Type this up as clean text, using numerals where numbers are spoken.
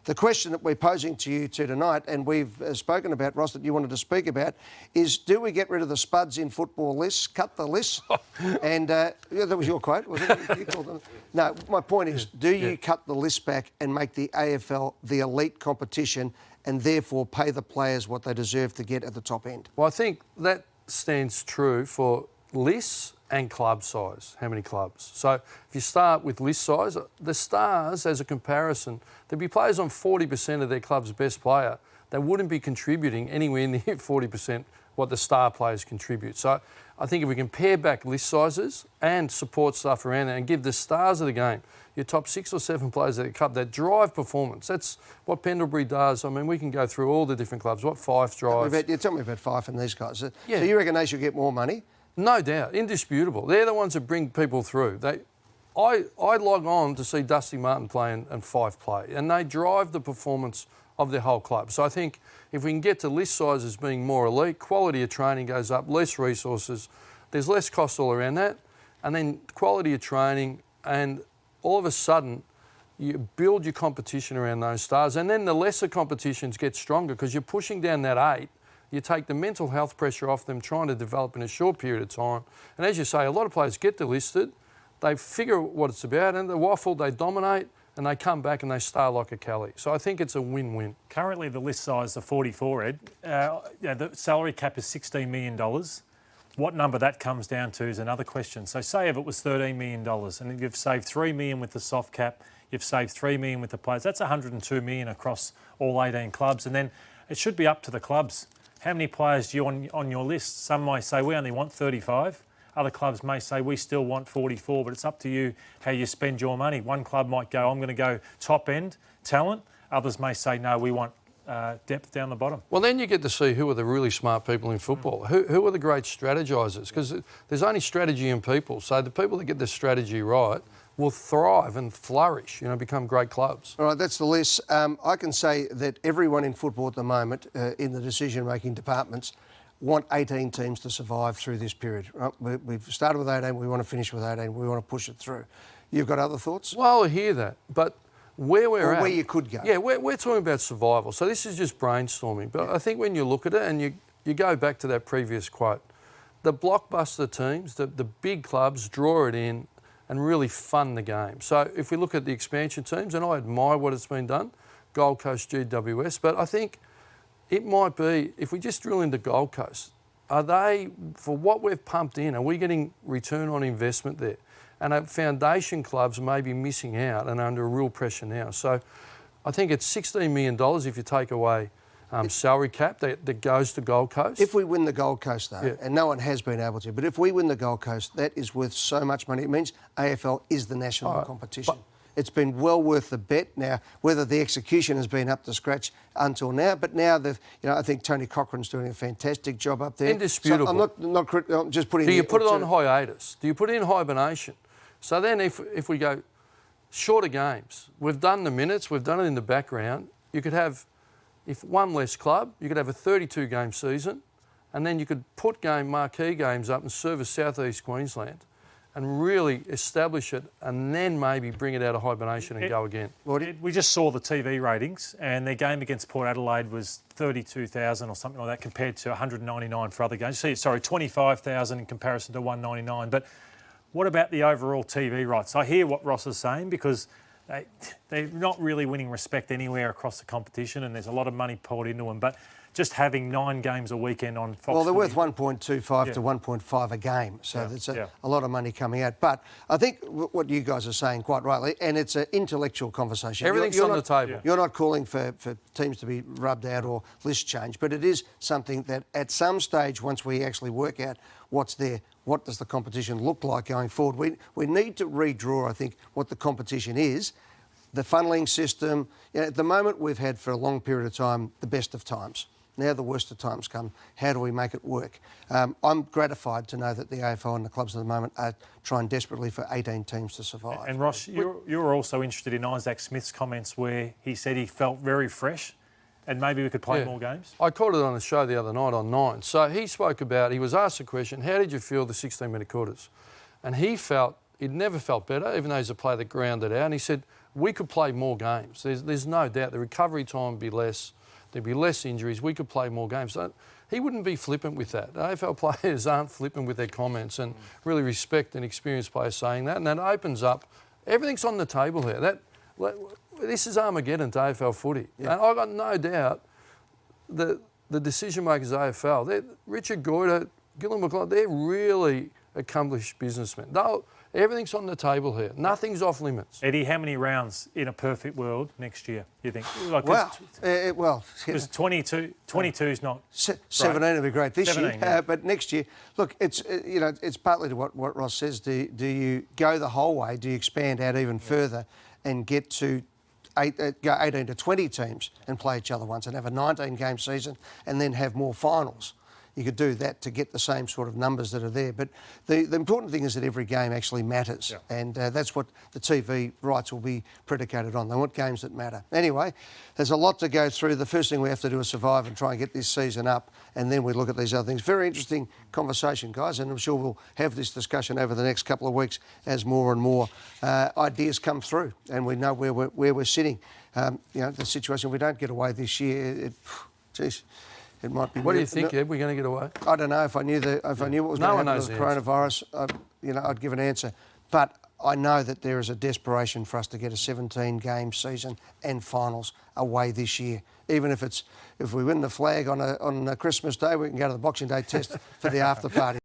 The question that we're posing to you two tonight, and we've spoken about, Ross, that you wanted to speak about, is do we get rid of the spuds in football lists, cut the lists? And that was your quote, wasn't it? You called them. No, my point is, do you cut the list back and make the AFL the elite competition and therefore pay the players what they deserve to get at the top end? Well, I think that stands true for lists and club size, how many clubs. So if you start with list size, the Stars, as a comparison, there'd be players on 40% of their club's best player that wouldn't be contributing anywhere near 40% what the star players contribute. So I think if we can pare back list sizes and support stuff around there and give the stars of the game, your top 6 or 7 players at the club that drive performance. That's what Pendlebury does. I mean, we can go through all the different clubs, what Fife drives. Tell me about Fife and these guys. Yeah. So you reckon they should get more money? No doubt, indisputable. They're the ones that bring people through. I log on to see Dusty Martin play and Fife play, and they drive the performance of their whole club. So I think if we can get to list sizes being more elite, quality of training goes up, less resources, there's less cost all around that, and then quality of training, and all of a sudden you build your competition around those stars, and then the lesser competitions get stronger because you're pushing down that 8. You take the mental health pressure off them trying to develop in a short period of time. And as you say, a lot of players get delisted, they figure what it's about, and they waffle, they dominate, and they come back and they star like a Kelly. So I think it's a win-win. Currently, the list size is 44, Ed. The salary cap is $16 million. What number that comes down to is another question. So say if it was $13 million and you've saved $3 million with the soft cap, you've saved $3 million with the players, that's $102 million across all 18 clubs. And then it should be up to the clubs. How many players do you want on your list? Some may say we only want 35. Other clubs may say we still want 44, but it's up to you how you spend your money. One club might go, I'm going to go top end talent. Others may say, no, we want depth down the bottom. Well, then you get to see who are the really smart people in football. Who are the great strategisers? Because there's only strategy in people. So the people that get the strategy right will thrive and flourish, become great clubs. All right, that's the list. I can say that everyone in football at the moment, in the decision-making departments, want 18 teams to survive through this period. Right? We've started with 18, we want to finish with 18, we want to push it through. You've got other thoughts? Well, I hear that, but where we're at... where you could go. Yeah, we're talking about survival. So this is just brainstorming. But I think when you look at it and you go back to that previous quote, the blockbuster teams, the big clubs draw it in and really fund the game. So if we look at the expansion teams, and I admire what has been done, Gold Coast, GWS, but I think it might be, if we just drill into Gold Coast, are they, for what we've pumped in, are we getting return on investment there? And foundation clubs may be missing out and under real pressure now. So I think it's $16 million if you take away salary cap that goes to Gold Coast. If we win the Gold Coast, though, and no one has been able to, but if we win the Gold Coast, that is worth so much money. It means AFL is the national competition. It's been well worth the bet. Now, whether the execution has been up to scratch until now, but now I think Tony Cochrane's doing a fantastic job up there. Indisputable. So I'm just putting. Do you put it on hiatus? Do you put it in hibernation? So then, if we go shorter games, we've done the minutes, we've done it in the background. You could have, if one less club, you could have a 32-game season, and then you could put marquee games up and service South East Queensland, and really establish it, and then maybe bring it out of hibernation and go again. We just saw the TV ratings, and their game against Port Adelaide was 32,000 or something like that, compared to 199 for other games. Sorry, 25,000 in comparison to 199. But what about the overall TV rights? I hear what Ross is saying, because they're not really winning respect anywhere across the competition, and there's a lot of money poured into them. But just having 9 games a weekend on Fox. Well, they're worth 1.25 to 1.5 a game, so there's a lot of money coming out. But I think what you guys are saying quite rightly, and it's an intellectual conversation. Everything's on the table. You're not calling for teams to be rubbed out or list change, but it is something that at some stage, once we actually work out what's there, what does the competition look like going forward, we need to redraw, I think, what the competition is. The funneling system, at the moment we've had for a long period of time the best of times. Now the worst of times come. How do we make it work? I'm gratified to know that the AFL and the clubs at the moment are trying desperately for 18 teams to survive. And Ross, you're also interested in Isaac Smith's comments where he said he felt very fresh and maybe we could play more games? I called it on a show the other night on 9. So he spoke about, he was asked a question, how did you feel the 16-minute quarters? And he felt, he'd never felt better, even though he's a player that grounded out. And he said, we could play more games. There's no doubt. The recovery time would be less. There'd be less injuries. We could play more games. So he wouldn't be flippant with that. AFL players aren't flippant with their comments, and really respect an experienced player saying that. And that opens up, everything's on the table here. This is Armageddon to AFL footy. Yeah. And I've got no doubt that the decision makers at AFL, Richard Goyder, Gillan McLeod, they're really accomplished businessmen. Everything's on the table here. Nothing's off limits. Eddie, how many rounds in a perfect world next year, you think? Because 22 is not... 17 would be great this year, yeah. but next year, look, it's it's partly to what Ross says. Do you go the whole way? Do you expand out even further and get to 18 to 20 teams and play each other once and have a 19-game season and then have more finals? You could do that to get the same sort of numbers that are there. But the important thing is that every game actually matters. Yeah. And that's what the TV rights will be predicated on. They want games that matter. Anyway, there's a lot to go through. The first thing we have to do is survive and try and get this season up, and then we look at these other things. Very interesting conversation, guys, and I'm sure we'll have this discussion over the next couple of weeks as more and more ideas come through and we know where we're sitting. The situation, if we don't get away this year, it might be. What do you think, Ed? We're going to get away? I don't know. If I knew what was going to happen with the coronavirus, I'd give an answer. But I know that there is a desperation for us to get a 17-game season and finals away this year. Even if we win the flag on a Christmas Day, we can go to the Boxing Day test for the after party.